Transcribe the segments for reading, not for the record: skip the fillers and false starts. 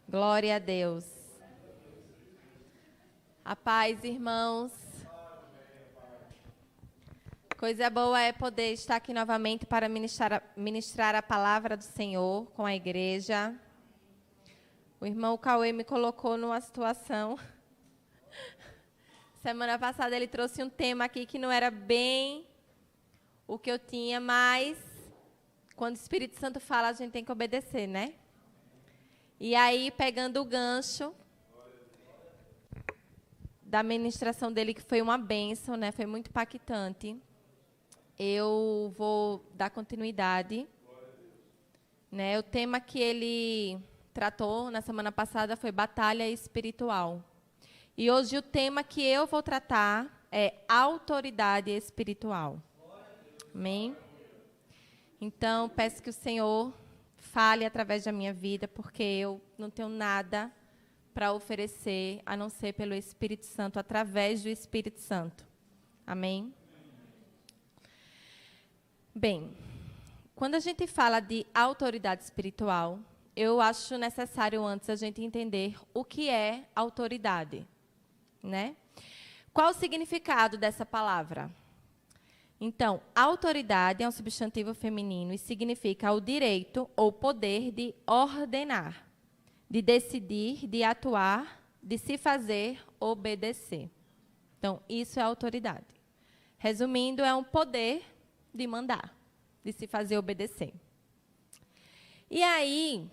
Glória a Deus. A paz, irmãos. Coisa boa é poder estar aqui novamente para ministrar a palavra do Senhor com a igreja. O irmão Cauê me colocou numa situação. Semana passada ele trouxe um tema aqui que não era bem o que eu tinha, mas quando o Espírito Santo fala, a gente tem que obedecer, né? E aí, pegando o gancho da ministração dele, que foi uma bênção, né? Foi muito impactante. Eu vou dar continuidade. Né? O tema que ele tratou na semana passada foi batalha espiritual. E hoje o tema que eu vou tratar é autoridade espiritual. Amém? Então, peço que o Senhor fale através da minha vida, porque eu não tenho nada para oferecer, a não ser pelo Espírito Santo, através do Espírito Santo. Amém? Bem, quando a gente fala de autoridade espiritual, eu acho necessário antes a gente entender o que é autoridade, né? Qual o significado dessa palavra? Então, autoridade é um substantivo feminino e significa o direito ou poder de ordenar, de decidir, de atuar, de se fazer obedecer. Então, isso é autoridade. Resumindo, é um poder de mandar, de se fazer obedecer. E aí,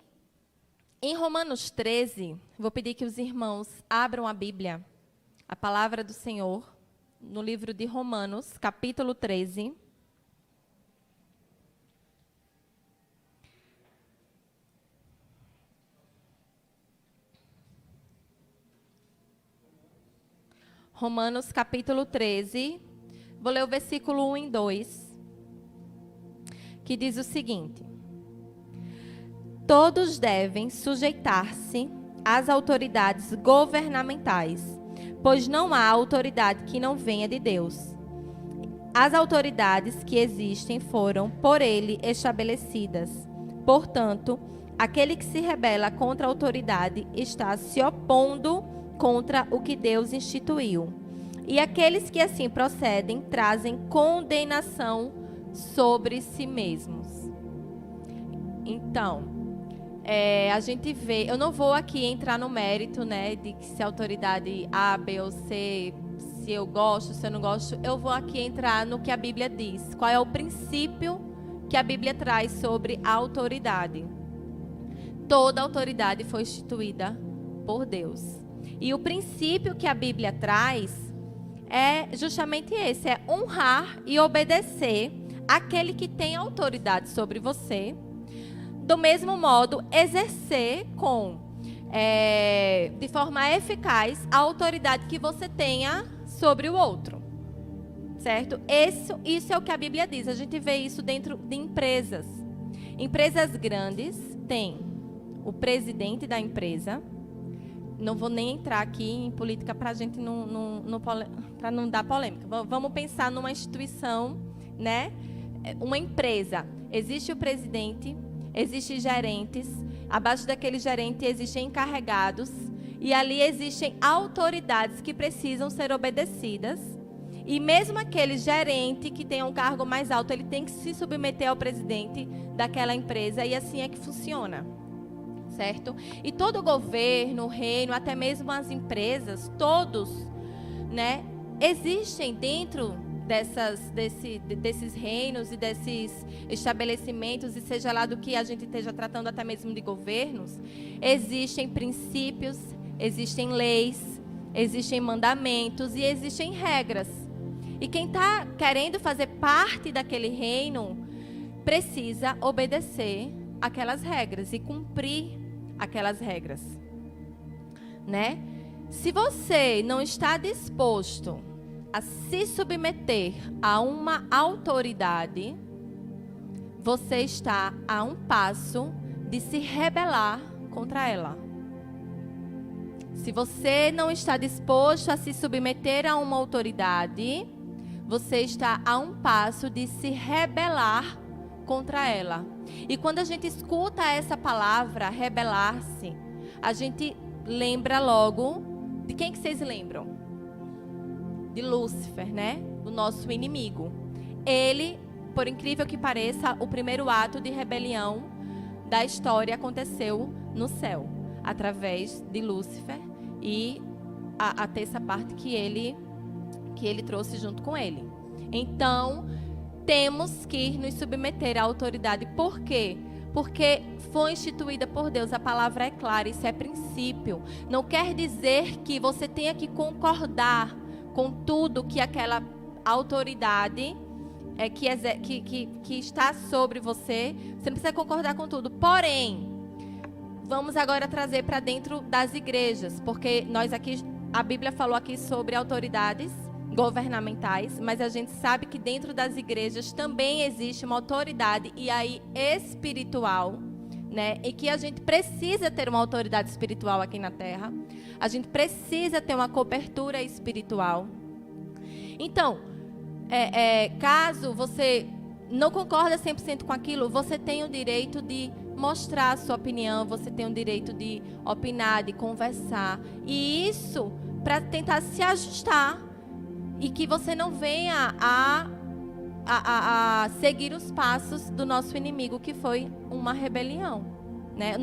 em Romanos 13, vou pedir que os irmãos abram a Bíblia, a palavra do Senhor, no livro de Romanos, capítulo 13. Romanos, capítulo 13. Vou ler o versículo 1 e 2, que diz o seguinte: todos devem sujeitar-se às autoridades governamentais, pois não há autoridade que não venha de Deus. As autoridades que existem foram por ele estabelecidas. Portanto, aquele que se rebela contra a autoridade está se opondo contra o que Deus instituiu. E aqueles que assim procedem trazem condenação sobre si mesmos. Então, a gente vê, eu não vou aqui entrar no mérito, né, de se a autoridade A, B ou C, se eu gosto, se eu não gosto, eu vou aqui entrar no que a Bíblia diz. Qual é o princípio que a Bíblia traz sobre a autoridade? Toda autoridade foi instituída por Deus. E o princípio que a Bíblia traz é justamente esse, é honrar e obedecer aquele que tem autoridade sobre você. Do mesmo modo, exercer de forma eficaz a autoridade que você tenha sobre o outro. Certo? Isso é o que a Bíblia diz. A gente vê isso dentro de empresas. Empresas grandes têm o presidente da empresa. Não vou nem entrar aqui em política para a gente para não dar polêmica. Vamos pensar numa instituição, né? Uma empresa. Existe o presidente, existem gerentes, abaixo daquele gerente existem encarregados, e ali existem autoridades que precisam ser obedecidas. E mesmo aquele gerente que tem um cargo mais alto, ele tem que se submeter ao presidente daquela empresa, e assim é que funciona. Certo? E todo o governo, o reino, até mesmo as empresas, todos, né, existem dentro desses reinos e desses estabelecimentos, e seja lá do que a gente esteja tratando, até mesmo de governos, existem princípios, existem leis, existem mandamentos e existem regras. E quem está querendo fazer parte daquele reino precisa obedecer aquelas regras e cumprir aquelas regras, né? Se você não está disposto a se submeter a uma autoridade, você está a um passo de se rebelar contra ela. Se você não está disposto a se submeter a uma autoridade, você está a um passo de se rebelar contra ela. E quando a gente escuta essa palavra, rebelar-se, a gente lembra logo de quem que vocês lembram? De Lúcifer, né? O nosso inimigo. Ele, por incrível que pareça, o primeiro ato de rebelião da história aconteceu no céu, através de Lúcifer e a terça parte que ele trouxe junto com ele. Então, temos que nos submeter à autoridade. Por quê? Porque foi instituída por Deus. A palavra é clara, isso é princípio. Não quer dizer que você tenha que concordar com tudo que aquela autoridade que está sobre você. Você não precisa concordar com tudo. Porém, vamos agora trazer para dentro das igrejas, porque nós aqui, a Bíblia falou aqui sobre autoridades governamentais, mas a gente sabe que dentro das igrejas também existe uma autoridade, e aí espiritual, né? E que a gente precisa ter uma autoridade espiritual aqui na Terra. A gente precisa ter uma cobertura espiritual. Então, caso você não concorda 100% com aquilo, você tem o direito de mostrar a sua opinião, você tem o direito de opinar, de conversar. E isso para tentar se ajustar e que você não venha a seguir os passos do nosso inimigo, que foi uma rebelião, né?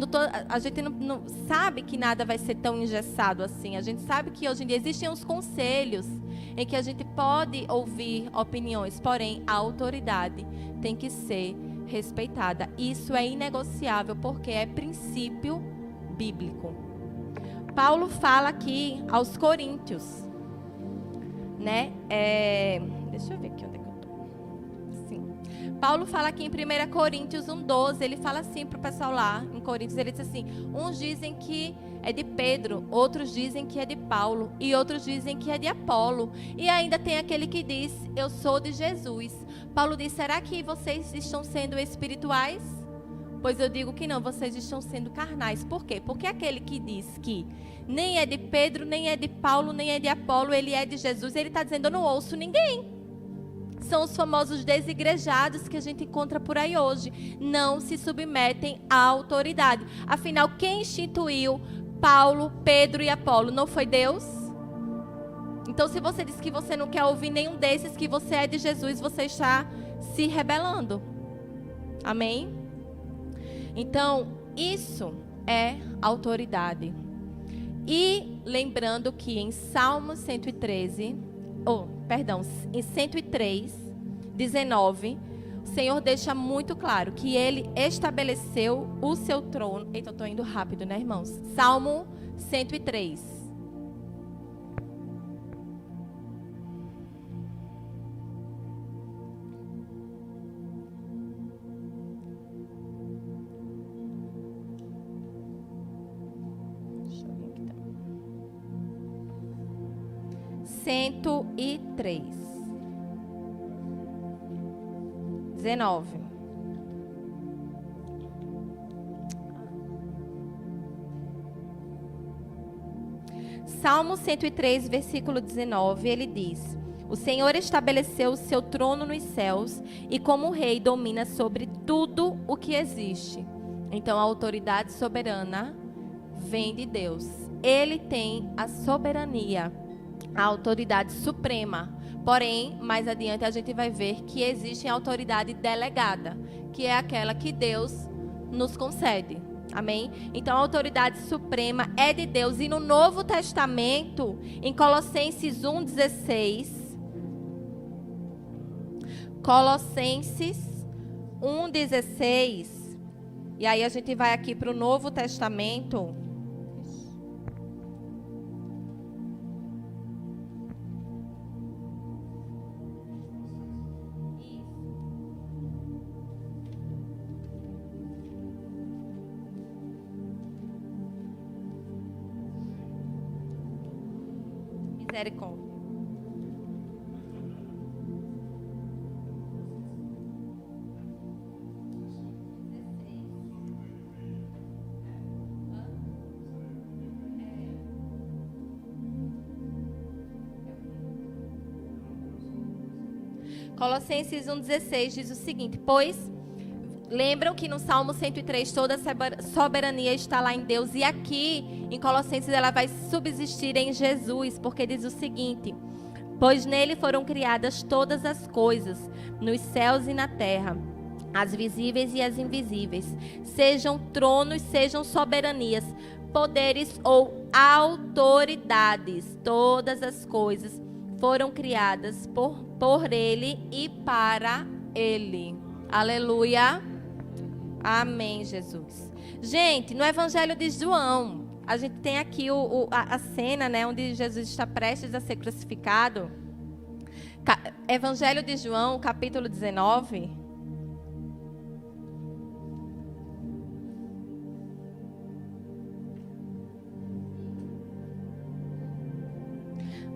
A gente não sabe que nada vai ser tão engessado assim. A gente sabe que hoje em dia existem uns conselhos em que a gente pode ouvir opiniões, porém a autoridade tem que ser respeitada. Isso é inegociável, porque é princípio bíblico. Paulo fala aqui aos Coríntios, né? Deixa eu ver aqui onde é que eu tô. Sim. Paulo fala aqui em 1 Coríntios 1:12, ele fala assim para o pessoal lá em Coríntios, ele diz assim: uns dizem que é de Pedro, outros dizem que é de Paulo, e outros dizem que é de Apolo, e ainda tem aquele que diz: eu sou de Jesus. Paulo diz: será que vocês estão sendo espirituais? Pois eu digo que não, vocês estão sendo carnais. Por quê? Porque aquele que diz que nem é de Pedro, nem é de Paulo, nem é de Apolo, ele é de Jesus, ele está dizendo: eu não ouço ninguém. São os famosos desigrejados que a gente encontra por aí hoje. Não se submetem à autoridade. Afinal, quem instituiu Paulo, Pedro e Apolo? Não foi Deus? Então, se você diz que você não quer ouvir nenhum desses, que você é de Jesus, você está se rebelando. Amém? Então, isso é autoridade. E lembrando que em Salmo 103, em 103:19, o Senhor deixa muito claro que Ele estabeleceu o seu trono. Eita, eu estou indo rápido, né, irmãos? Salmo 103. Deixa eu ver aqui, tá? 103. 19. Salmo 103, versículo 19, ele diz: o Senhor estabeleceu o seu trono nos céus e como rei domina sobre tudo o que existe. Então a autoridade soberana vem de Deus. Ele tem a soberania, a autoridade suprema. Porém, mais adiante a gente vai ver que existe a autoridade delegada, que é aquela que Deus nos concede. Amém? Então a autoridade suprema é de Deus. E no Novo Testamento, em Colossenses 1:16, Colossenses 1:16, e aí a gente vai aqui para o Novo Testamento. Misericórdia. Colossenses 1:16 diz o seguinte: pois Lembram que no Salmo 103 toda a soberania está lá em Deus. E aqui, em Colossenses, ela vai subsistir em Jesus, porque diz o seguinte: pois nele foram criadas todas as coisas, nos céus e na terra, as visíveis e as invisíveis, sejam tronos, sejam soberanias, poderes ou autoridades. Todas as coisas foram criadas por ele e para ele. Aleluia. Amém, Jesus. Gente, no Evangelho de João, a gente tem aqui a cena, né, onde Jesus está prestes a ser crucificado. Evangelho de João, capítulo 19.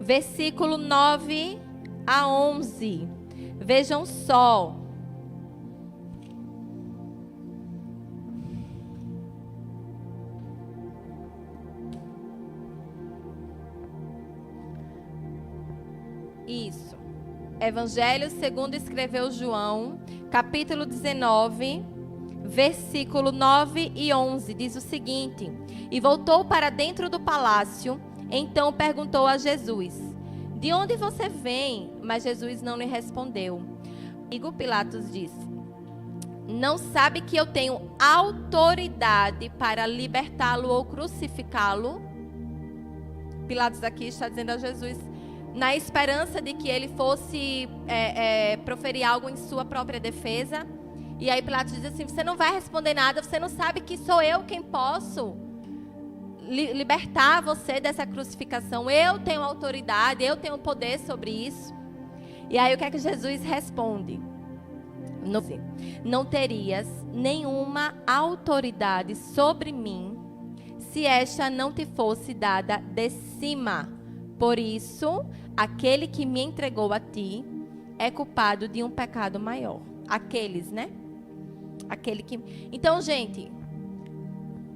Versículo 9 a 11. Vejam só. Isso. Evangelho segundo escreveu João, capítulo 19, versículo 9 e 11. Diz o seguinte: e voltou para dentro do palácio. Então perguntou a Jesus: de onde você vem? Mas Jesus não lhe respondeu. E Pilatos disse: não sabe que eu tenho autoridade para libertá-lo ou crucificá-lo? Pilatos aqui está dizendo a Jesus, na esperança de que ele fosse proferir algo em sua própria defesa. E aí Pilatos diz assim: você não vai responder nada, você não sabe que sou eu quem posso libertar você dessa crucificação. Eu tenho autoridade, eu tenho poder sobre isso. E aí o que é que Jesus responde? Não terias nenhuma autoridade sobre mim se esta não te fosse dada de cima. Por isso, aquele que me entregou a ti é culpado de um pecado maior. Aqueles, né? Aquele que... Então, gente,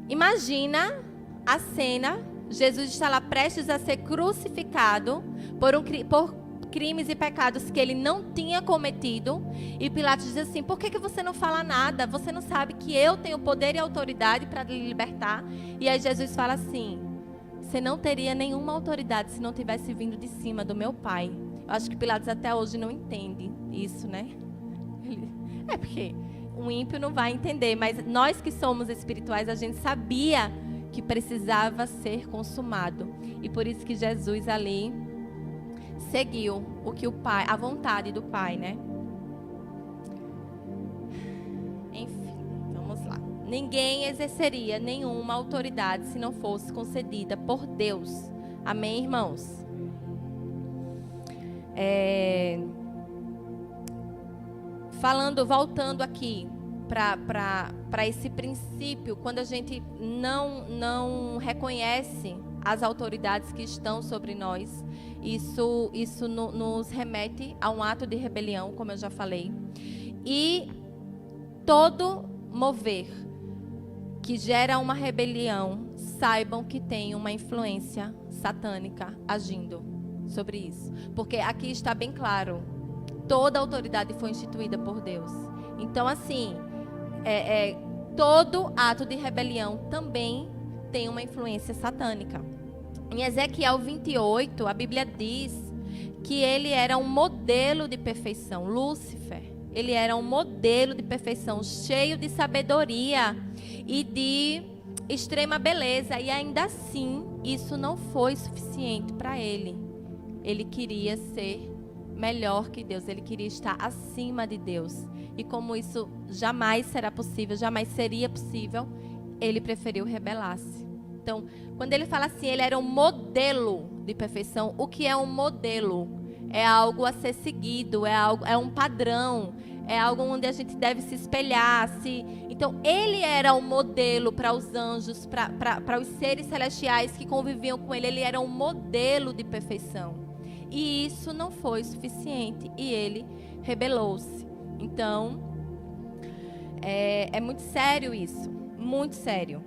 imagina a cena. Jesus está lá prestes a ser crucificado por crimes e pecados que ele não tinha cometido. E Pilatos diz assim: por que você não fala nada? Você não sabe que eu tenho poder e autoridade para lhe libertar? E aí Jesus fala assim: você não teria nenhuma autoridade se não tivesse vindo de cima do meu Pai. Eu acho que Pilatos até hoje não entende isso, né? É porque um ímpio não vai entender, mas nós que somos espirituais, a gente sabia que precisava ser consumado. E por isso que Jesus ali seguiu o que o Pai, a vontade do Pai, né? Enfim, vamos lá. Ninguém exerceria nenhuma autoridade se não fosse concedida por Deus. Amém, irmãos? Voltando aqui para esse princípio, quando a gente não reconhece as autoridades que estão sobre nós, isso nos remete a um ato de rebelião, como eu já falei. E todo mover que gera uma rebelião, saibam que tem uma influência satânica agindo sobre isso. Porque aqui está bem claro, toda autoridade foi instituída por Deus. Então, assim, todo ato de rebelião também tem uma influência satânica. Em Ezequiel 28, a Bíblia diz que ele era um modelo de perfeição. Lúcifer, ele era um modelo de perfeição, cheio de sabedoria e de extrema beleza. E ainda assim, isso não foi suficiente para ele. Ele queria ser melhor que Deus, ele queria estar acima de Deus. E como isso jamais será possível, jamais seria possível, ele preferiu rebelar-se. Então, quando ele fala assim, ele era um modelo de perfeição. O que é um modelo? É algo a ser seguido, é um padrão, é algo onde a gente deve se espelhar. Então, ele era um modelo para os anjos, para os seres celestiais que conviviam com ele. Ele era um modelo de perfeição. E isso não foi suficiente e ele rebelou-se. Então, é muito sério isso, muito sério.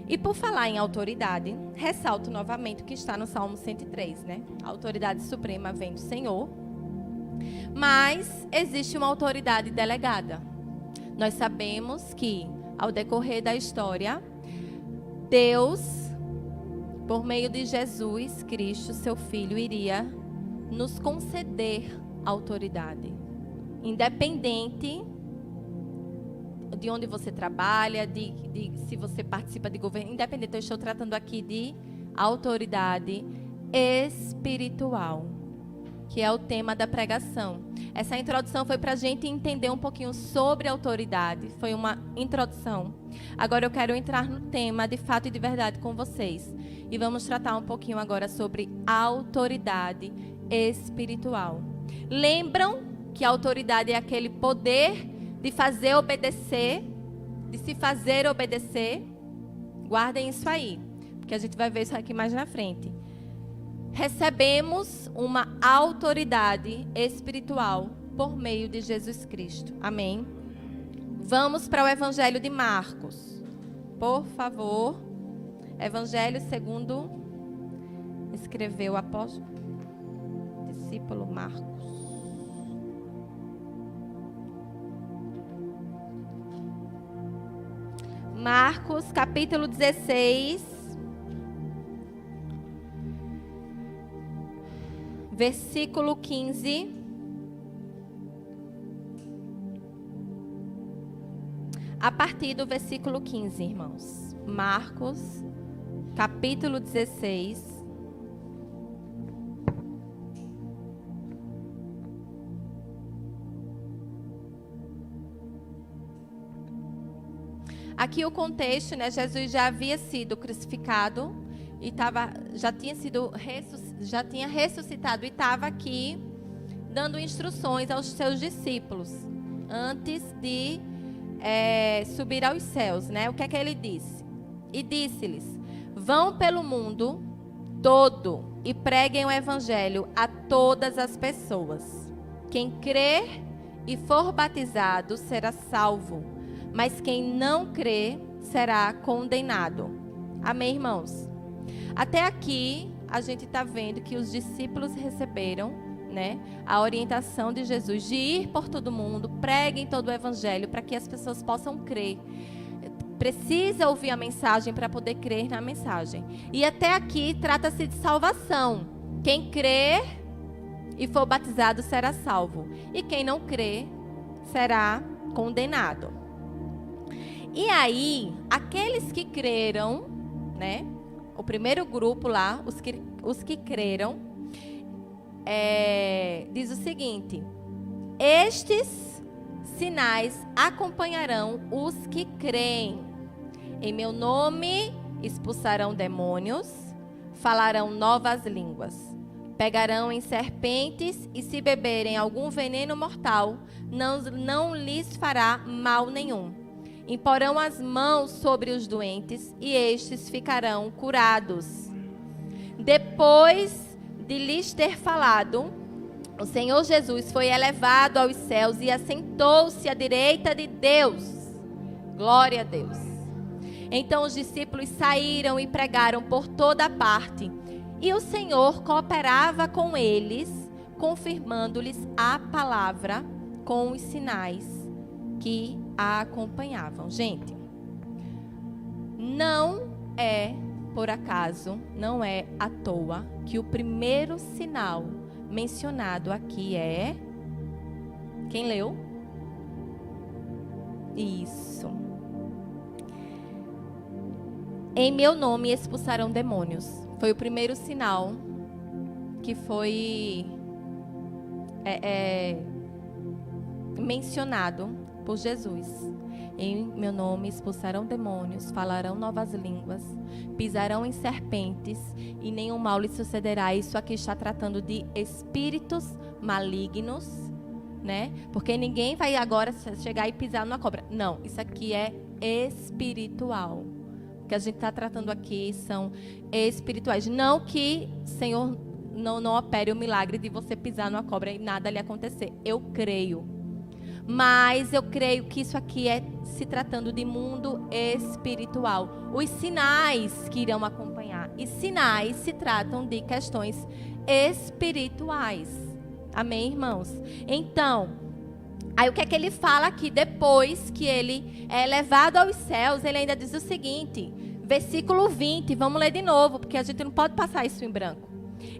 E por falar em autoridade, ressalto novamente o que está no Salmo 103, né? A autoridade suprema vem do Senhor, mas existe uma autoridade delegada. Nós sabemos que, ao decorrer da história, Deus, por meio de Jesus Cristo, seu Filho, iria nos conceder autoridade. Independente de onde você trabalha, de se você participa de governo, independente, eu estou tratando aqui de autoridade espiritual, que é o tema da pregação. Essa introdução foi para a gente entender um pouquinho sobre autoridade, foi uma introdução. Agora eu quero entrar no tema de fato e de verdade com vocês, e vamos tratar um pouquinho agora sobre autoridade espiritual. Lembram que a autoridade é aquele poder de fazer obedecer, de se fazer obedecer? Guardem isso aí, porque a gente vai ver isso aqui mais na frente. Recebemos uma autoridade espiritual por meio de Jesus Cristo. Amém? Vamos para o Evangelho de Marcos. Por favor. Evangelho segundo escreveu o apóstolo, discípulo Marcos. Marcos, capítulo 16, versículo 15. A partir do versículo 15, irmãos. Marcos, capítulo 16. Aqui o contexto, né? Jesus já havia sido crucificado e já tinha ressuscitado e estava aqui dando instruções aos seus discípulos antes de subir aos céus, né? O que é que ele disse? E disse-lhes: vão pelo mundo todo e preguem o evangelho a todas as pessoas. Quem crer e for batizado será salvo, mas quem não crê será condenado. Amém, irmãos? Até aqui, a gente está vendo que os discípulos receberam, né, a orientação de Jesus de ir por todo mundo, preguem todo o evangelho para que as pessoas possam crer. Precisa ouvir a mensagem para poder crer na mensagem. E até aqui trata-se de salvação. Quem crer e for batizado será salvo. E quem não crer será condenado. E aí, aqueles que creram, né? O primeiro grupo lá, os que creram, diz o seguinte: estes sinais acompanharão os que creem. Em meu nome expulsarão demônios, falarão novas línguas, pegarão em serpentes e se beberem algum veneno mortal, não lhes fará mal nenhum. Imporão as mãos sobre os doentes e estes ficarão curados. Depois de lhes ter falado, o Senhor Jesus foi elevado aos céus e assentou-se à direita de Deus. Glória a Deus. Então os discípulos saíram e pregaram por toda parte. E o Senhor cooperava com eles, confirmando-lhes a palavra com os sinais que a acompanhavam. Gente, não é por acaso, não é à toa que o primeiro sinal mencionado aqui é... Quem leu? Isso. Em meu nome expulsarão demônios. Foi o primeiro sinal que foi mencionado por Jesus. Em meu nome expulsarão demônios, falarão novas línguas, pisarão em serpentes e nenhum mal lhes sucederá. Isso aqui está tratando de espíritos malignos, né? Porque ninguém vai agora chegar e pisar numa cobra. Não, isso aqui é espiritual. O que a gente está tratando aqui são espirituais. Não que o Senhor não opere o milagre de você pisar numa cobra e nada lhe acontecer. Eu creio. Mas eu creio que isso aqui é se tratando de mundo espiritual. Os sinais que irão acompanhar. E sinais se tratam de questões espirituais. Amém, irmãos? Então, Aí o que é que ele fala aqui? Depois que ele é levado aos céus, ele ainda diz o seguinte, versículo 20, vamos ler de novo, porque a gente não pode passar isso em branco.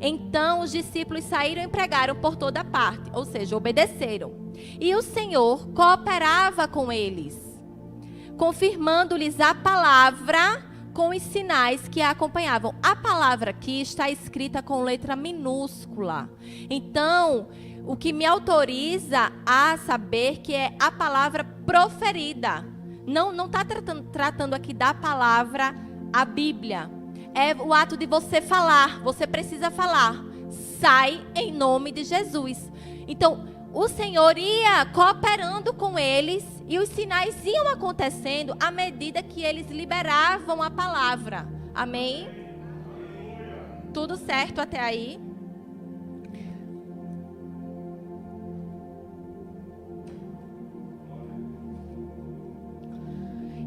Então os discípulos saíram e pregaram por toda parte, ou seja, obedeceram. E o Senhor cooperava com eles, confirmando-lhes a palavra com os sinais que a acompanhavam. A palavra aqui está escrita com letra minúscula. Então, o que me autoriza a saber que é a palavra proferida. Não está tratando aqui da palavra, a Bíblia. É o ato de você falar. Você precisa falar. Sai em nome de Jesus. Então, o Senhor ia cooperando com eles e os sinais iam acontecendo à medida que eles liberavam a palavra. Amém? Tudo certo até aí?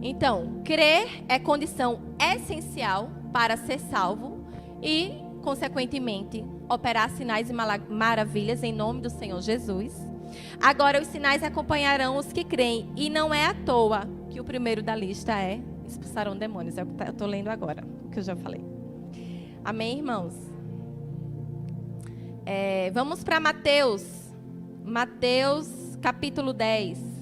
Então, crer é condição essencial para ser salvo e, consequentemente, operar sinais e maravilhas em nome do Senhor Jesus. Agora, os sinais acompanharão os que creem, e não é à toa que o primeiro da lista é expulsarão demônios. É o que eu estou lendo agora, o que eu já falei. Amém, irmãos? Vamos para Mateus. Mateus, capítulo 10.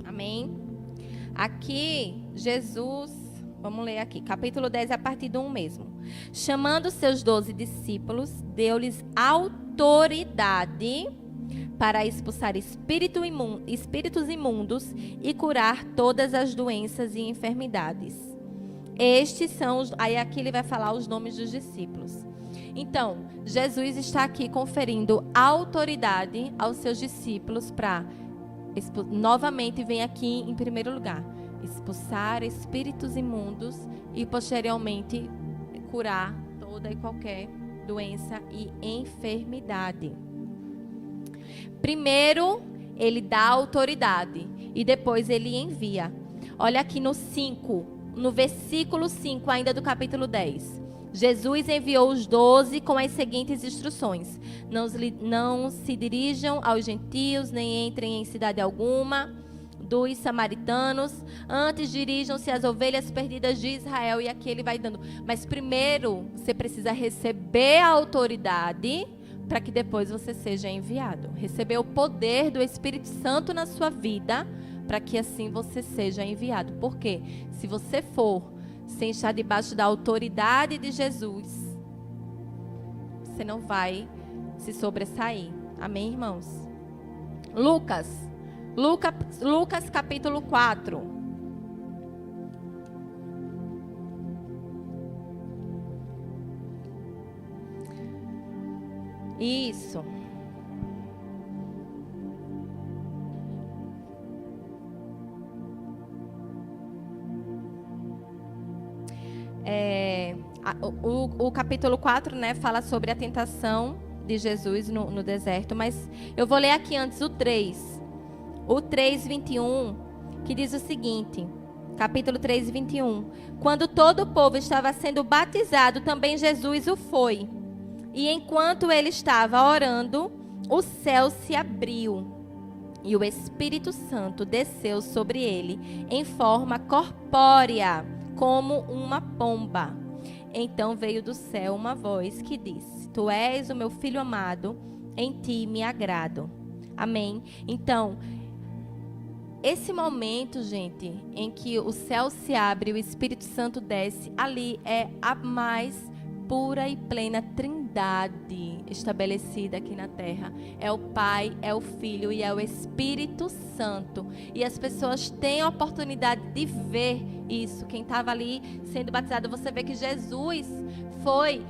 Amém? Aqui, Jesus, vamos ler aqui, capítulo 10, a partir do 1 mesmo. Chamando seus 12 discípulos, deu-lhes autoridade para expulsar espíritos imundos e curar todas as doenças e enfermidades. Estes são os... Aí aqui ele vai falar os nomes dos discípulos. Então, Jesus está aqui conferindo autoridade aos seus discípulos para... Novamente vem aqui em primeiro lugar, expulsar espíritos imundos e posteriormente curar toda e qualquer doença e enfermidade. Primeiro, ele dá autoridade e depois ele envia. Olha aqui no 5, no versículo 5 ainda do capítulo 10. Jesus enviou os 12 com as seguintes instruções: não se dirijam aos gentios, nem entrem em cidade alguma dos samaritanos. Antes dirijam-se às ovelhas perdidas de Israel. E aqui ele vai dando. Mas primeiro você precisa receber a autoridade para que depois você seja enviado. Receber o poder do Espírito Santo na sua vida para que assim você seja enviado. Porque se você for sem estar debaixo da autoridade de Jesus, você não vai se sobressair. Amém, irmãos? Lucas capítulo 4. Isso. O capítulo 4, né, fala sobre a tentação de Jesus no deserto, mas eu vou ler aqui antes o 3. O 3:21, que diz o seguinte, capítulo 3:21. Quando todo o povo estava sendo batizado, também Jesus o foi. E enquanto ele estava orando, o céu se abriu e o Espírito Santo desceu sobre ele em forma corpórea, como uma pomba. Então veio do céu uma voz que disse: Tu és o meu filho amado, em ti me agrado. Amém? Então, esse momento, gente, em que o céu se abre e o Espírito Santo desce, ali é a mais pura e plena trindade estabelecida aqui na terra. É o Pai, é o Filho e é o Espírito Santo. E as pessoas têm a oportunidade de ver isso. Quem estava ali sendo batizado, você vê que Jesus foi...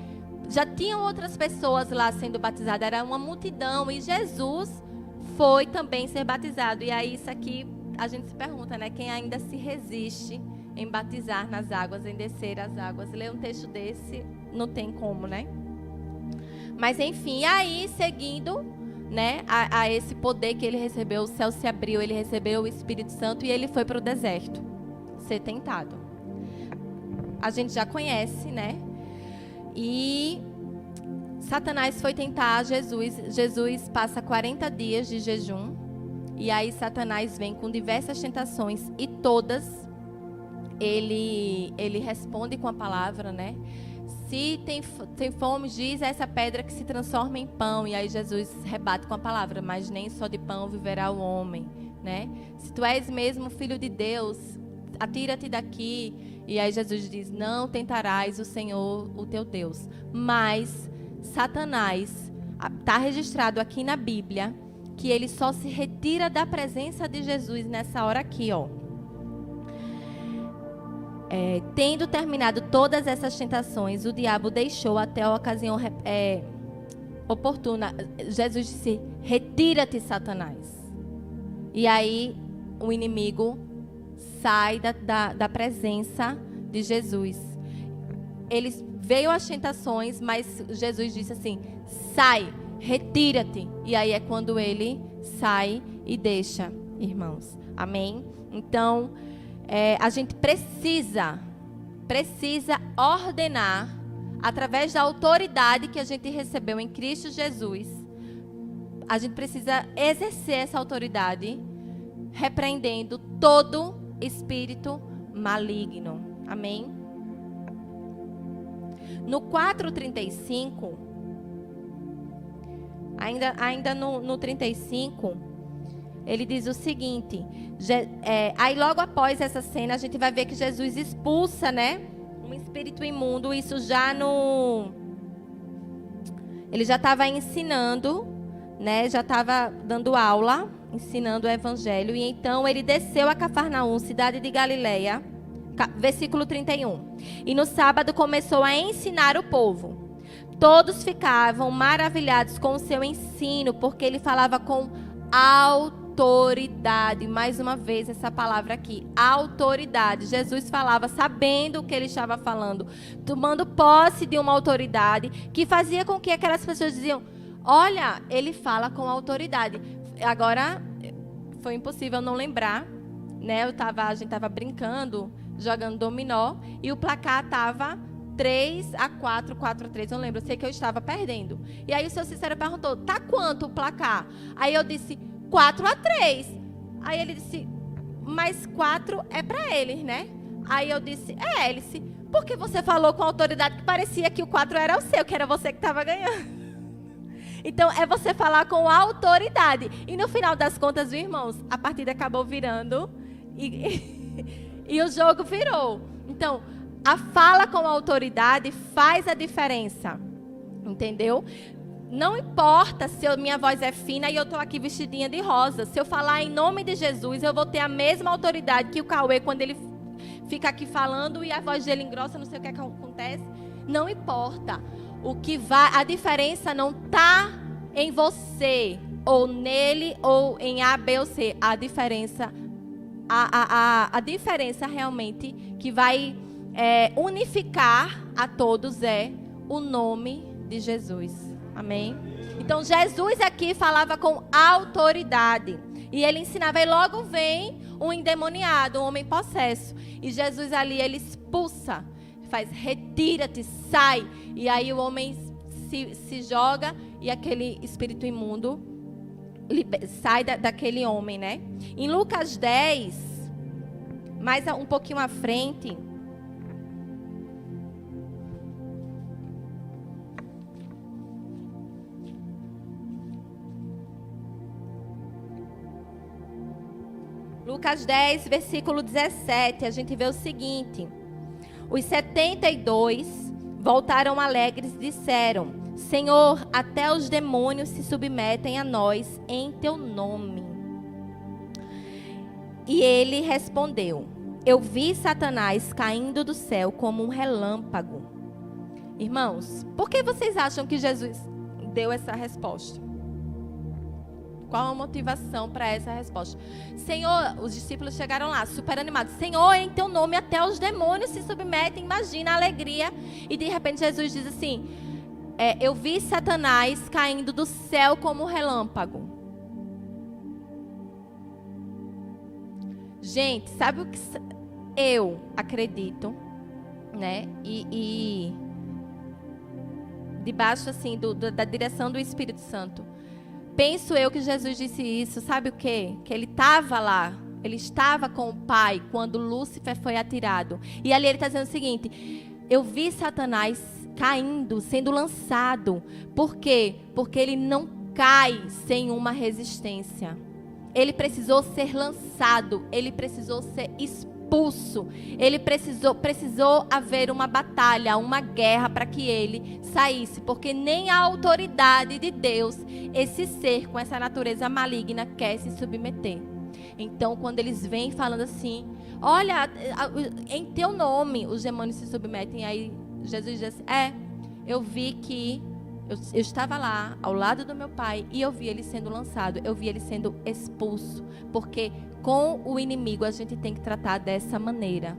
Já tinham outras pessoas lá sendo batizadas, era uma multidão. E Jesus foi também ser batizado. E aí isso aqui, a gente se pergunta, né? Quem ainda se resiste em batizar nas águas, em descer as águas? Ler um texto desse, não tem como, né? Mas enfim, aí seguindo, né, a esse poder que ele recebeu, o céu se abriu, ele recebeu o Espírito Santo e ele foi para o deserto ser tentado. A gente já conhece, né? E Satanás foi tentar Jesus. Jesus passa 40 dias de jejum. E aí Satanás vem com diversas tentações e todas ele responde com a palavra, né? Se tem fome, diz a essa pedra que se transforma em pão. E aí Jesus rebate com a palavra, mas nem só de pão viverá o homem, né? Se tu és mesmo filho de Deus, atira-te daqui. E aí Jesus diz, não tentarás o Senhor, o teu Deus. Mas Satanás, está registrado aqui na Bíblia, que ele só se retira da presença de Jesus nessa hora aqui, ó. Tendo terminado todas essas tentações, o diabo deixou até a ocasião oportuna. Jesus disse, retira-te, Satanás. E aí o inimigo sai da presença de Jesus. Veio as tentações, mas Jesus disse assim, sai, retira-te. E aí é quando ele sai e deixa, irmãos. Amém? Então, a gente precisa ordenar, através da autoridade que a gente recebeu em Cristo Jesus, a gente precisa exercer essa autoridade, repreendendo todo espírito maligno. Amém? No 4:35, ainda no 35, ele diz o seguinte, aí logo após essa cena, a gente vai ver que Jesus expulsa, né, um espírito imundo, isso já ele já estava ensinando, né, já estava dando aula, ensinando o evangelho, e então ele desceu a Cafarnaum, cidade de Galileia, versículo 31, e no sábado começou a ensinar o povo. Todos ficavam maravilhados com o seu ensino, porque ele falava com autoridade. Mais uma vez essa palavra aqui, autoridade. Jesus falava sabendo o que ele estava falando, tomando posse de uma autoridade que fazia com que aquelas pessoas diziam, olha, ele fala com autoridade. Agora, foi impossível não lembrar, né? A gente estava brincando, jogando dominó, e o placar estava 3-4, 4-3, eu não lembro, eu sei que eu estava perdendo. E aí o seu Cícero perguntou, tá quanto o placar? Aí eu disse, 4-3. Aí ele disse, mas 4 é para eles, né? Aí eu disse, ele disse, porque você falou com autoridade que parecia que o 4 era o seu, que era você que estava ganhando. Então, é você falar com autoridade. E no final das contas, irmãos, a partida acabou virando e o jogo virou. Então, a fala com autoridade faz a diferença. Entendeu? Não importa se minha voz é fina e eu estou aqui vestidinha de rosa. Se eu falar em nome de Jesus, eu vou ter a mesma autoridade que o Cauê quando ele fica aqui falando e a voz dele engrossa, não sei o que acontece. Não importa. A diferença não está em você, ou nele, ou em A, B ou C. A diferença realmente que vai unificar a todos é o nome de Jesus. Amém? Então Jesus aqui falava com autoridade. E ele ensinava, e logo vem um endemoniado, um homem possesso. E Jesus ali, ele expulsa, faz, retira-te, sai. E aí o homem se joga e aquele espírito imundo sai daquele homem, né? Em Lucas 10, mais um pouquinho à frente, Lucas 10, versículo 17, a gente vê o seguinte: os 72 voltaram alegres e disseram, Senhor, até os demônios se submetem a nós em teu nome. E ele respondeu, eu vi Satanás caindo do céu como um relâmpago. Irmãos, por que vocês acham que Jesus deu essa resposta? Qual a motivação para essa resposta? Senhor, os discípulos chegaram lá, super animados. Senhor, em teu nome até os demônios se submetem. Imagina a alegria. E de repente Jesus diz assim, eu vi Satanás caindo do céu como relâmpago. Gente, sabe o que eu acredito, né? E debaixo assim da direção do Espírito Santo. Penso eu que Jesus disse isso, sabe o quê? Que ele estava lá, ele estava com o Pai quando Lúcifer foi atirado. E ali ele está dizendo o seguinte: eu vi Satanás caindo, sendo lançado. Por quê? Porque ele não cai sem uma resistência. Ele precisou ser lançado, ele precisou ser expulso. Ele precisou haver uma batalha, uma guerra para que ele saísse. Porque nem a autoridade de Deus, esse ser com essa natureza maligna, quer se submeter. Então, quando eles vêm falando assim, olha, em teu nome os demônios se submetem. Aí Jesus diz, eu vi que eu estava lá, ao lado do meu pai, e eu vi ele sendo lançado, eu vi ele sendo expulso. Porque com o inimigo a gente tem que tratar dessa maneira.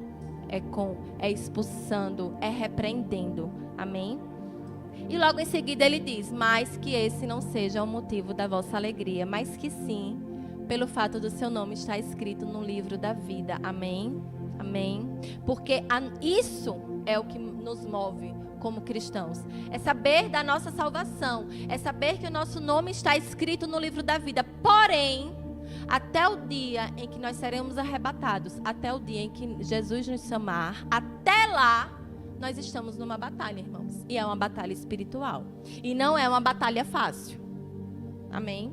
É expulsando, é repreendendo. Amém? E logo em seguida ele diz, mas que esse não seja o motivo da vossa alegria, mas que sim, pelo fato do seu nome estar escrito no livro da vida. Amém? Amém? Porque isso é o que nos move como cristãos. É saber da nossa salvação. É saber que o nosso nome está escrito no livro da vida. Porém, até o dia em que nós seremos arrebatados, até o dia em que Jesus nos chamar, até lá, nós estamos numa batalha, irmãos. E é uma batalha espiritual. E não é uma batalha fácil. Amém?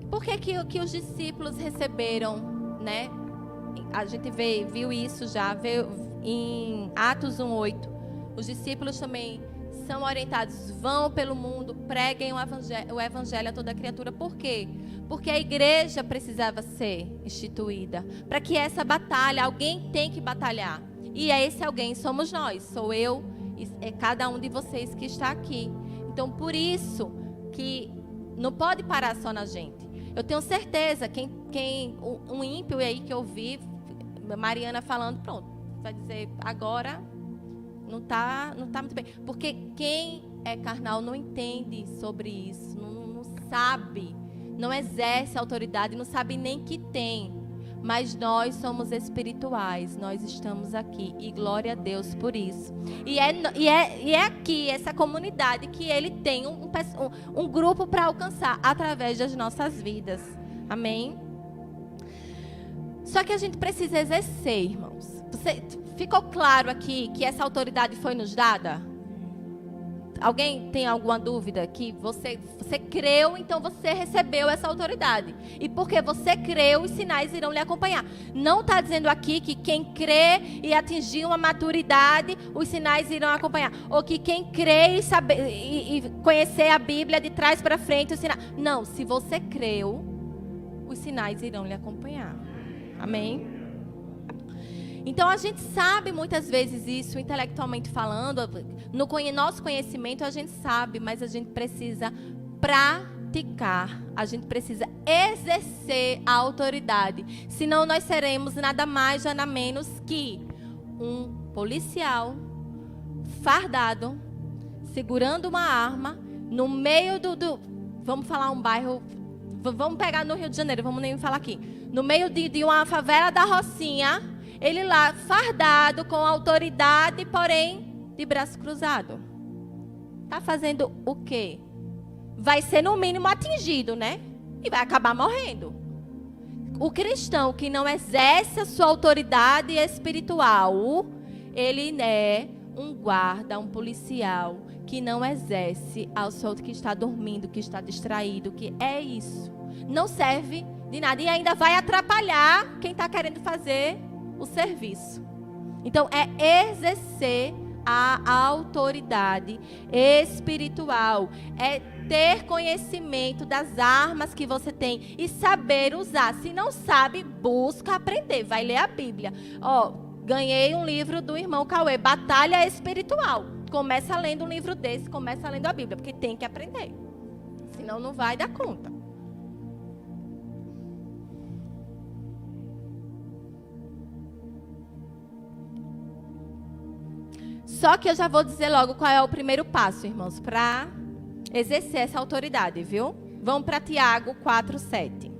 Por que os discípulos receberam, né? A gente viu isso já, veio em Atos 1:8. Os discípulos também são orientados, vão pelo mundo, preguem o evangelho a toda criatura. Por quê? Porque a igreja precisava ser instituída. Para que essa batalha, alguém tem que batalhar. E esse alguém somos nós, sou eu, é cada um de vocês que está aqui. Então, por isso que não pode parar só na gente. Eu tenho certeza, um ímpio aí que eu vi, Mariana falando, pronto, vai dizer, agora não tá muito bem. Porque quem é carnal não entende sobre isso, não sabe, não exerce autoridade, não sabe nem que tem. Mas nós somos espirituais, nós estamos aqui, e glória a Deus por isso. E é aqui, essa comunidade, que Ele tem um grupo para alcançar através das nossas vidas. Amém? Só que a gente precisa exercer, irmãos. Ficou claro aqui que essa autoridade foi nos dada? Alguém tem alguma dúvida? Que você creu, então você recebeu essa autoridade. E porque você creu, os sinais irão lhe acompanhar. Não está dizendo aqui que quem crê e atingir uma maturidade, os sinais irão acompanhar. Ou que quem crê e conhecer a Bíblia de trás para frente, os sinais... Não, se você creu, os sinais irão lhe acompanhar. Amém? Então, a gente sabe muitas vezes isso, intelectualmente falando, no nosso conhecimento a gente sabe, mas a gente precisa praticar, a gente precisa exercer a autoridade. Senão nós seremos nada mais, nada menos que um policial fardado, segurando uma arma, no meio vamos falar um bairro, vamos pegar no Rio de Janeiro, vamos nem falar aqui, no meio de uma favela da Rocinha. Ele lá, fardado, com autoridade, porém, de braço cruzado. Está fazendo o quê? Vai ser, no mínimo, atingido, né? E vai acabar morrendo. O cristão que não exerce a sua autoridade espiritual, ele é um guarda, um policial, que não exerce ao seu que está dormindo, que está distraído, que é isso. Não serve de nada e ainda vai atrapalhar quem está querendo fazer o serviço. Então, é exercer a autoridade espiritual. É ter conhecimento das armas que você tem e saber usar. Se não sabe, busca aprender. Vai ler a Bíblia. Ganhei um livro do irmão Cauê, Batalha Espiritual. Começa lendo um livro desse, começa lendo a Bíblia, porque tem que aprender. Senão não vai dar conta. Só que eu já vou dizer logo qual é o primeiro passo, irmãos, para exercer essa autoridade, viu? Vamos para Tiago 4:7.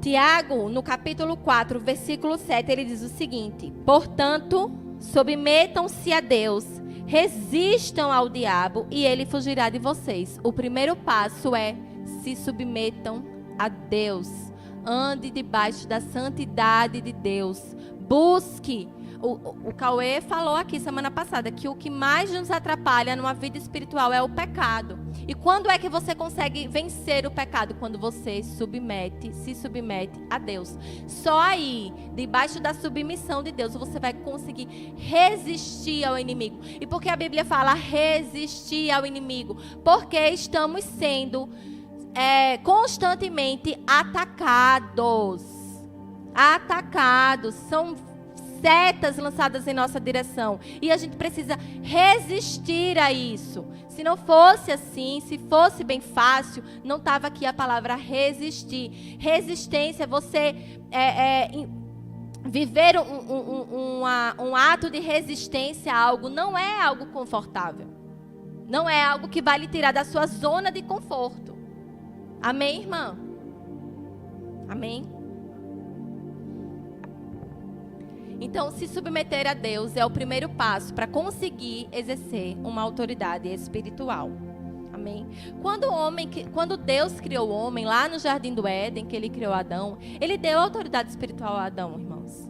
Tiago, no capítulo 4, versículo 7, ele diz o seguinte: portanto, submetam-se a Deus, resistam ao diabo e ele fugirá de vocês. O primeiro passo é: se submetam a Deus. Ande debaixo da santidade de Deus. Busque. O Cauê falou aqui semana passada que o que mais nos atrapalha numa vida espiritual é o pecado. E quando é que você consegue vencer o pecado? Quando você se submete a Deus. Só aí, debaixo da submissão de Deus, você vai conseguir resistir ao inimigo. E por que a Bíblia fala resistir ao inimigo? Porque estamos sendo constantemente atacados. São setas lançadas em nossa direção. E a gente precisa resistir a isso. Se não fosse assim, se fosse bem fácil, não estava aqui a palavra resistir. Resistência, você viver um ato de resistência a algo, não é algo confortável. Não é algo que vai lhe tirar da sua zona de conforto. Amém, irmã? Amém? Então, se submeter a Deus é o primeiro passo para conseguir exercer uma autoridade espiritual. Amém? Quando Deus criou o homem, lá no Jardim do Éden, que ele criou Adão, ele deu autoridade espiritual a Adão, irmãos.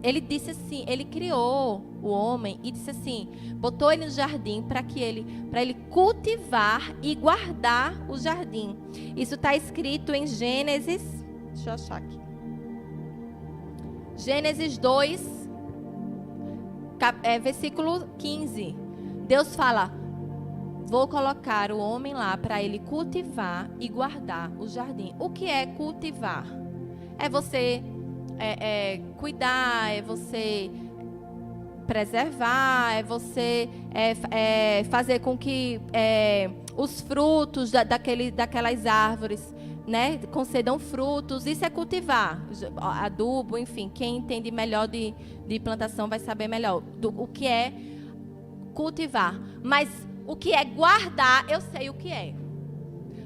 Ele disse assim, ele criou o homem e disse assim, botou ele no jardim para ele cultivar e guardar o jardim. Isso está escrito em Gênesis, deixa eu achar aqui. Gênesis 2, versículo 15. Deus fala, vou colocar o homem lá para ele cultivar e guardar o jardim. O que é cultivar? É você cuidar, é você preservar, é você fazer com que os frutos daquelas árvores, né, concedam frutos. Isso é cultivar. Adubo, enfim, quem entende melhor de plantação vai saber melhor o que é cultivar. Mas o que é guardar, eu sei o que é.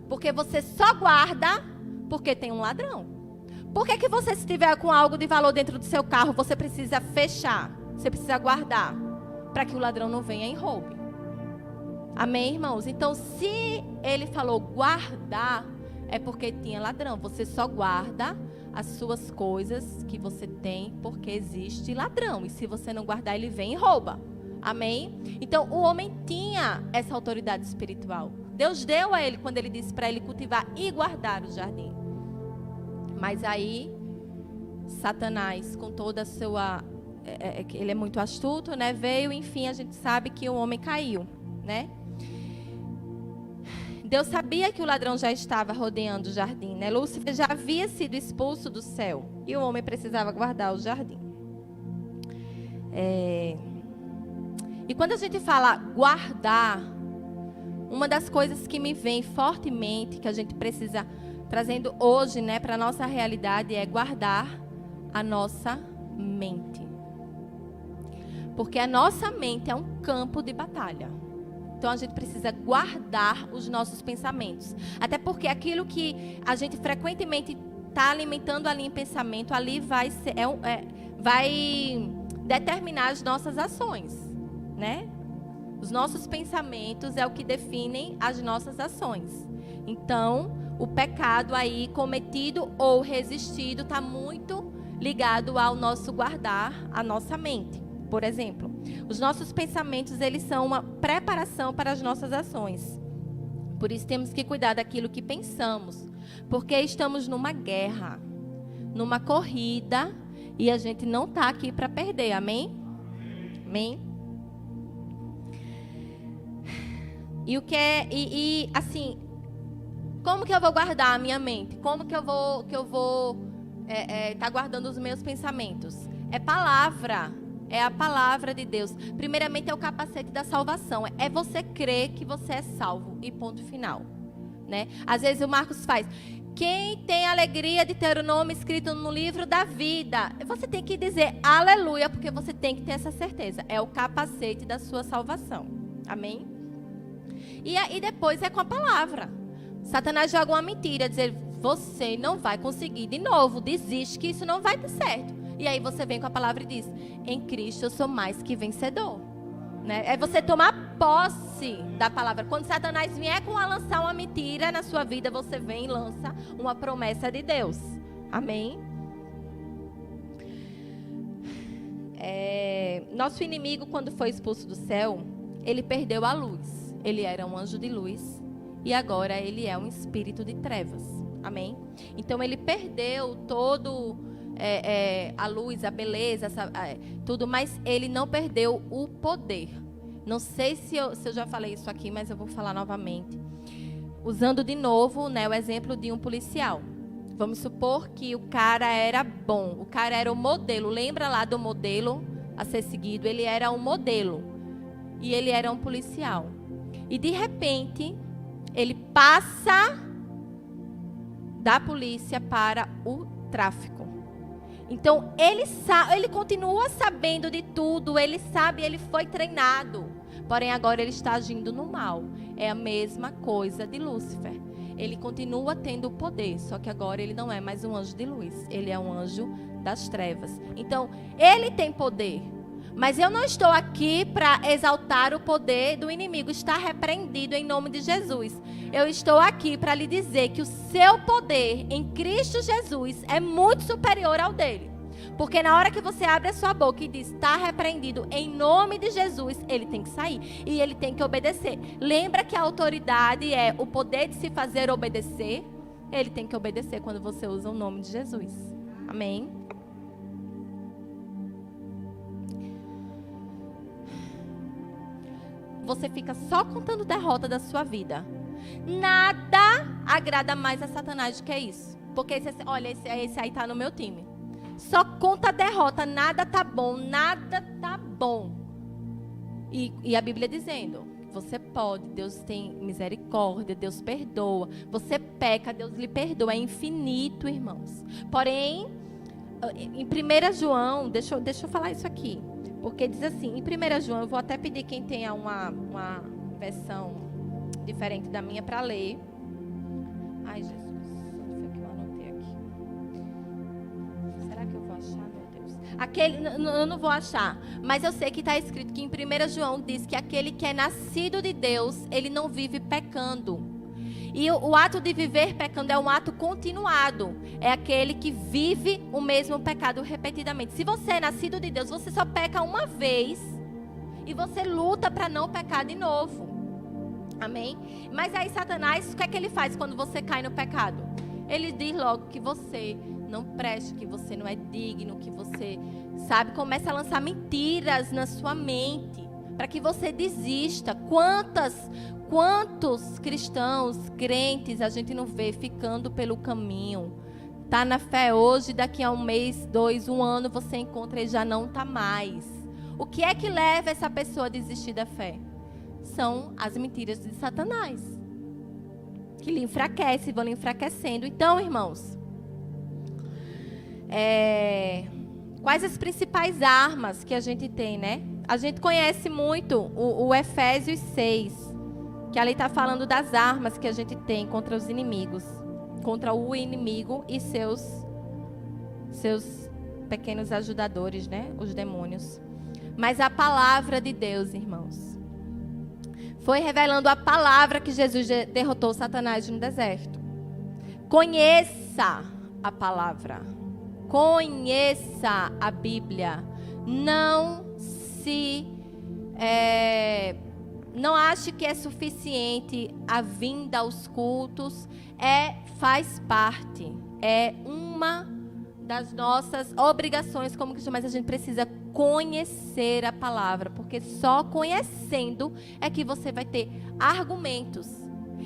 Porque você só guarda porque tem um ladrão. Por que você, se tiver com algo de valor dentro do seu carro, você precisa fechar? Você precisa guardar para que o ladrão não venha e roube. Amém, irmãos? Então, se ele falou guardar, é porque tinha ladrão. Você só guarda as suas coisas que você tem porque existe ladrão. E se você não guardar, ele vem e rouba. Amém? Então, o homem tinha essa autoridade espiritual. Deus deu a ele quando ele disse para ele cultivar e guardar o jardim. Mas aí, Satanás, com toda a sua... ele é muito astuto, né? Veio, enfim, a gente sabe que o homem caiu, né? Deus sabia que o ladrão já estava rodeando o jardim, né? Lúcifer já havia sido expulso do céu. E o homem precisava guardar o jardim. E quando a gente fala guardar, uma das coisas que me vem fortemente, que a gente precisa, trazendo hoje, né, para a nossa realidade, é guardar a nossa mente. Porque a nossa mente é um campo de batalha. Então, a gente precisa guardar os nossos pensamentos. Até porque aquilo que a gente frequentemente está alimentando ali em pensamento, ali vai determinar as nossas ações, né? Os nossos pensamentos é o que definem as nossas ações. Então, o pecado aí cometido ou resistido está muito ligado ao nosso guardar a nossa mente. Por exemplo, os nossos pensamentos, eles são uma preparação para as nossas ações. Por isso temos que cuidar daquilo que pensamos, porque estamos numa guerra, numa corrida, e a gente não está aqui para perder, amém? Amém? E assim, como que eu vou guardar a minha mente? Como que eu vou estar guardando os meus pensamentos? É palavra. É a palavra de Deus. Primeiramente é o capacete da salvação. É você crer que você é salvo. E ponto final. Né? Às vezes o Marcos faz. Quem tem a alegria de ter o nome escrito no livro da vida? Você tem que dizer aleluia, porque você tem que ter essa certeza. É o capacete da sua salvação. Amém? E depois é com a palavra. Satanás joga uma mentira, dizer, você não vai conseguir de novo, desiste que isso não vai dar certo. E aí você vem com a palavra e diz, em Cristo eu sou mais que vencedor. Né? É você tomar posse da palavra. Quando Satanás vier a lançar uma mentira na sua vida, você vem e lança uma promessa de Deus. Amém? Nosso inimigo, quando foi expulso do céu, ele perdeu a luz. Ele era um anjo de luz e agora ele é um espírito de trevas. Amém? Então ele perdeu todo a luz, a beleza, tudo, mas ele não perdeu o poder. Não sei se eu já falei isso aqui, mas eu vou falar novamente. Usando de novo, né, o exemplo de um policial. Vamos supor que o cara era bom, o cara era o modelo. Lembra lá do modelo a ser seguido? Ele era um modelo e ele era um policial. E de repente, ele passa da polícia para o tráfico. Então, ele continua sabendo de tudo, ele sabe, ele foi treinado. Porém, agora ele está agindo no mal. É a mesma coisa de Lúcifer. Ele continua tendo o poder, só que agora ele não é mais um anjo de luz. Ele é um anjo das trevas. Então, ele tem poder. Mas eu não estou aqui para exaltar o poder do inimigo. Está repreendido em nome de Jesus. Eu estou aqui para lhe dizer que o seu poder em Cristo Jesus é muito superior ao dele. Porque na hora que você abre a sua boca e diz, está repreendido em nome de Jesus, ele tem que sair e ele tem que obedecer. Lembra que a autoridade é o poder de se fazer obedecer? Ele tem que obedecer quando você usa o nome de Jesus. Amém? Você fica só contando derrota da sua vida. Nada agrada mais a Satanás do que isso. Porque olha, esse aí tá no meu time. Só conta derrota, nada tá bom, nada tá bom. E a Bíblia dizendo, você pode, Deus tem misericórdia, Deus perdoa. Você peca, Deus lhe perdoa, é infinito, irmãos. Porém, em 1 João, deixa eu falar isso aqui. Porque diz assim, em 1 João, eu vou até pedir quem tenha uma versão diferente da minha para ler. Ai, Jesus, onde foi que eu anotei aqui? Será que eu vou achar, meu Deus? Eu não vou achar, mas eu sei que está escrito que em 1 João diz que aquele que é nascido de Deus, ele não vive pecando. E o ato de viver pecando é um ato continuado. É aquele que vive o mesmo pecado repetidamente. Se você é nascido de Deus, você só peca uma vez e você luta para não pecar de novo. Amém? Mas aí Satanás, o que é que ele faz quando você cai no pecado? Ele diz logo que você não presta, que você não é digno, que você, sabe, começa a lançar mentiras na sua mente para que você desista. Quantos cristãos, crentes, a gente não vê ficando pelo caminho? Tá na fé hoje, daqui a um mês, 2, 1 ano, você encontra e já não tá mais. O que é que leva essa pessoa a desistir da fé? São as mentiras de Satanás, que lhe enfraquecem, vão lhe enfraquecendo. Então, irmãos, quais as principais armas que a gente tem, né? A gente conhece muito o Efésios 6, que ali está falando das armas que a gente tem contra os inimigos, contra o inimigo e seus pequenos ajudadores, né? Os demônios. Mas a palavra de Deus, irmãos, foi revelando a palavra que Jesus derrotou Satanás no deserto. Conheça a palavra. Conheça a Bíblia. Não ache que é suficiente a vinda aos cultos. Faz parte. É uma das nossas obrigações como cristãos, mas a gente precisa conhecer a palavra, porque só conhecendo é que você vai ter argumentos.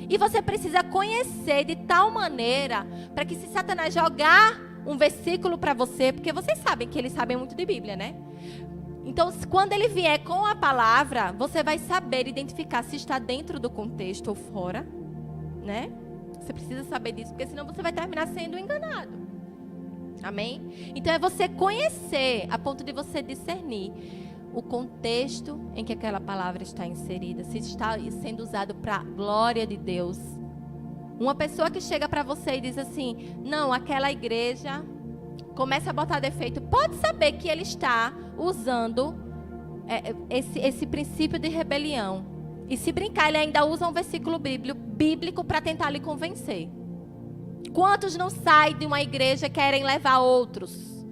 E você precisa conhecer de tal maneira para que, se Satanás jogar um versículo para você, porque vocês sabem que eles sabem muito de Bíblia, né? Então, quando ele vier com a palavra, você vai saber identificar se está dentro do contexto ou fora, né? Você precisa saber disso, porque senão você vai terminar sendo enganado. Amém? Então, é você conhecer, a ponto de você discernir o contexto em que aquela palavra está inserida, se está sendo usado para a glória de Deus. Uma pessoa que chega para você e diz assim, não, aquela igreja começa a botar defeito, pode saber que ele está usando esse princípio de rebelião. E se brincar, ele ainda usa um versículo bíblico para tentar lhe convencer. Quantos não saem de uma igreja e querem levar outros?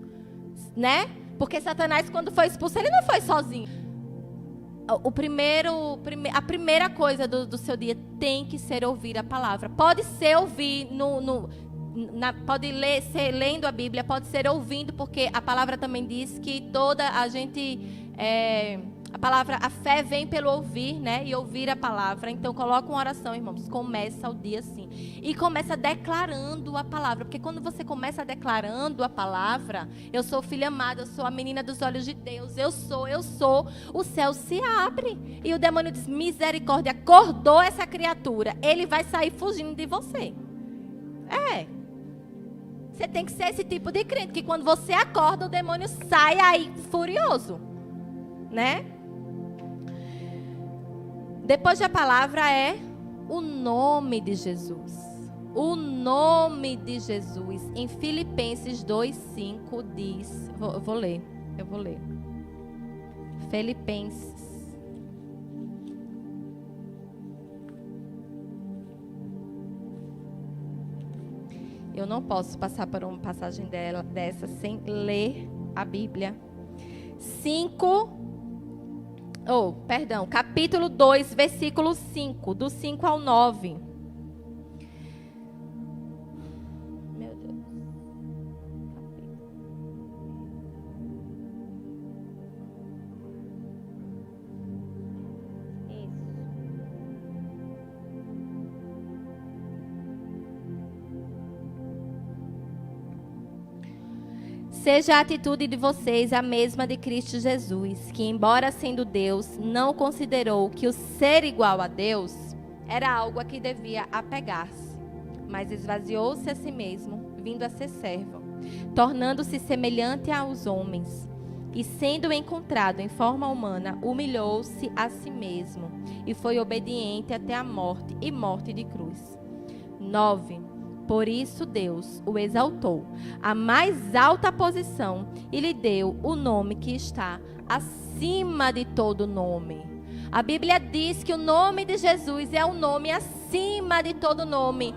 Né? Porque Satanás, quando foi expulso, ele não foi sozinho. A primeira coisa do seu dia tem que ser ouvir a palavra. Pode ser ouvir, pode ser lendo a Bíblia, pode ser ouvindo, porque a palavra também diz que a fé vem pelo ouvir, né? E ouvir a palavra. Então, coloca uma oração, irmãos. Começa o dia assim. E começa declarando a palavra. Porque quando você começa declarando a palavra, eu sou filha amada, eu sou a menina dos olhos de Deus, eu sou, o céu se abre. E o demônio diz, misericórdia, acordou essa criatura. Ele vai sair fugindo de você. Você tem que ser esse tipo de crente, que quando você acorda, o demônio sai aí furioso. Né? Depois da palavra é o nome de Jesus. O nome de Jesus. Em Filipenses 2:5 diz, eu vou ler. Filipenses. Eu não posso passar por uma passagem dessa sem ler a Bíblia. Capítulo 2, versículo 5, do 5 ao 9. Meu Deus. Seja a atitude de vocês a mesma de Cristo Jesus, que, embora sendo Deus, não considerou que o ser igual a Deus era algo a que devia apegar-se, mas esvaziou-se a si mesmo, vindo a ser servo, tornando-se semelhante aos homens, e sendo encontrado em forma humana, humilhou-se a si mesmo, e foi obediente até a morte, e morte de cruz. 9. Por isso Deus o exaltou à mais alta posição e lhe deu o nome que está acima de todo nome. A Bíblia diz que o nome de Jesus é o nome acima de todo nome.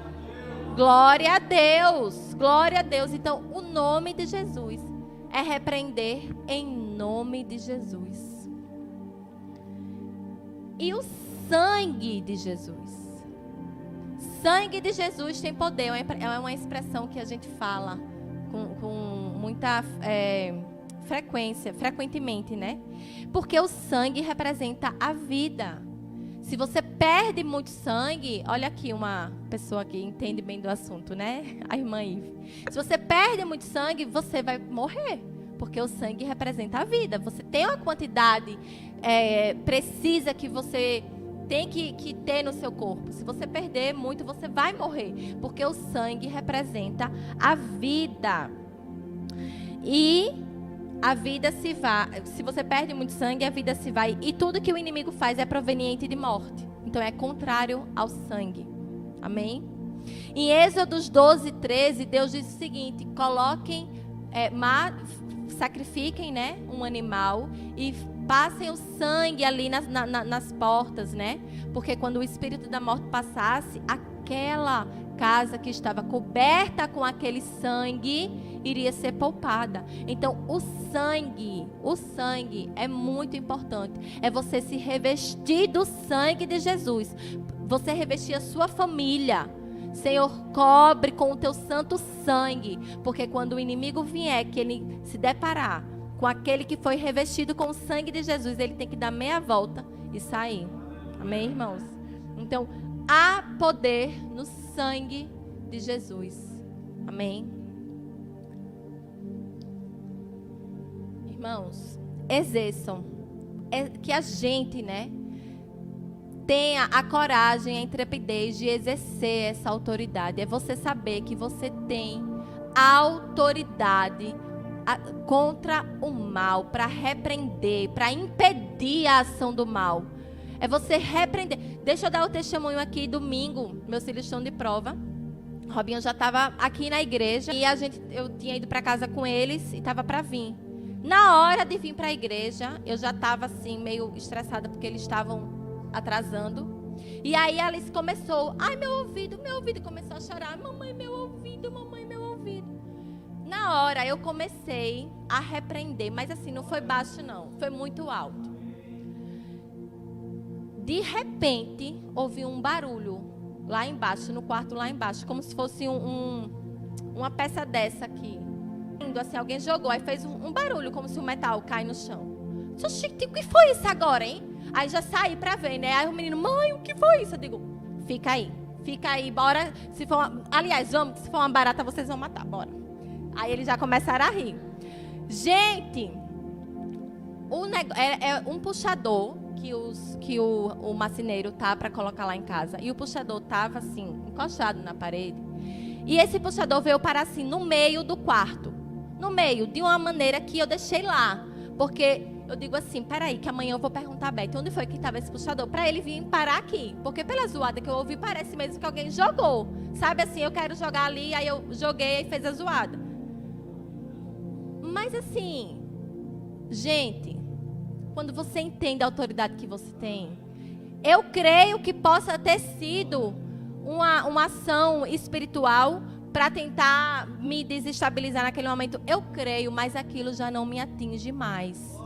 Glória a Deus, glória a Deus. Então, o nome de Jesus é repreender em nome de Jesus. E o sangue de Jesus. Sangue de Jesus tem poder, é uma expressão que a gente fala com muita frequentemente, né? Porque o sangue representa a vida. Se você perde muito sangue, olha aqui uma pessoa que entende bem do assunto, né? A irmã Ive. Se você perde muito sangue, você vai morrer, porque o sangue representa a vida. Você tem uma quantidade precisa que você tem que ter no seu corpo. Se você perder muito, você vai morrer, porque o sangue representa a vida. E a vida se vai. Se você perde muito sangue, a vida se vai. E tudo que o inimigo faz é proveniente de morte. Então é contrário ao sangue. Amém? Em Êxodos 12:13, Deus diz o seguinte: coloquem, sacrifiquem, né, um animal e passem o sangue ali nas portas, né? Porque quando o espírito da morte passasse, aquela casa que estava coberta com aquele sangue iria ser poupada. Então, o sangue é muito importante. É você se revestir do sangue de Jesus. Você revestir a sua família. Senhor, cobre com o teu santo sangue. Porque quando o inimigo vier, que ele se deparar com aquele que foi revestido com o sangue de Jesus, ele tem que dar meia volta e sair. Amém, irmãos? Então, há poder no sangue de Jesus. Amém? Irmãos, exerçam, que a gente, né, tenha a coragem, a intrepidez de exercer essa autoridade. É você saber que você tem autoridade contra o mal, para repreender, para impedir a ação do mal. É você repreender. Deixa eu dar o testemunho aqui. Domingo, meus filhos estão de prova. Robinho já estava aqui na igreja e eu tinha ido para casa com eles e estava para vir. Na hora de vir para a igreja, eu já estava assim meio estressada porque eles estavam atrasando. E aí a Alice começou, ai, meu ouvido, e começou a chorar, mamãe, meu ouvido. Na hora eu comecei a repreender, mas assim, não foi baixo não, foi muito alto. De repente, ouvi um barulho lá embaixo, no quarto lá embaixo, como se fosse uma peça dessa aqui. Assim, alguém jogou, aí fez um barulho, como se o metal cai no chão. Oxi, o que foi isso agora, hein? Aí já saí pra ver, né? Aí o menino, mãe, o que foi isso? Eu digo, fica aí, bora. Se for aliás, vamos, se for uma barata, vocês vão matar, bora. Aí eles já começaram a rir. Gente, é um puxador que o marceneiro tá para colocar lá em casa. E o puxador tava assim, encostado na parede. E esse puxador veio parar assim, no meio do quarto. No meio, de uma maneira que eu deixei lá. Porque eu digo assim, peraí, que amanhã eu vou perguntar a Beth, onde foi que estava esse puxador? Para ele vir parar aqui. Porque pela zoada que eu ouvi, parece mesmo que alguém jogou. Sabe assim, eu quero jogar ali, aí eu joguei e fez a zoada. Mas assim, gente, quando você entende a autoridade que você tem, eu creio que possa ter sido uma ação espiritual para tentar me desestabilizar naquele momento. Eu creio, mas aquilo já não me atinge mais.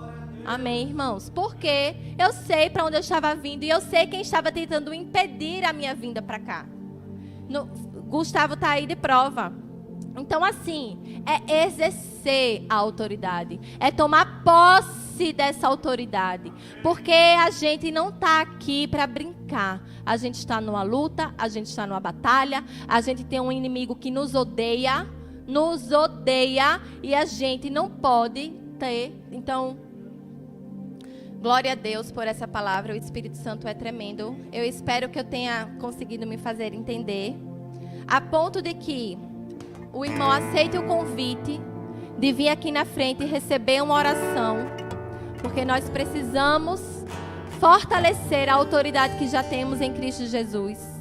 Amém, irmãos? Porque eu sei para onde eu estava vindo e eu sei quem estava tentando impedir a minha vinda para cá. Gustavo está aí de prova. Então, assim, é exercer a autoridade, é tomar posse dessa autoridade, porque a gente não está aqui para brincar, a gente está numa luta, a gente está numa batalha, a gente tem um inimigo que nos odeia e a gente não pode ter. Então, glória a Deus por essa palavra, o Espírito Santo é tremendo. Eu espero que eu tenha conseguido me fazer entender, a ponto de que o irmão aceite o convite de vir aqui na frente e receber uma oração, porque nós precisamos fortalecer a autoridade que já temos em Cristo Jesus.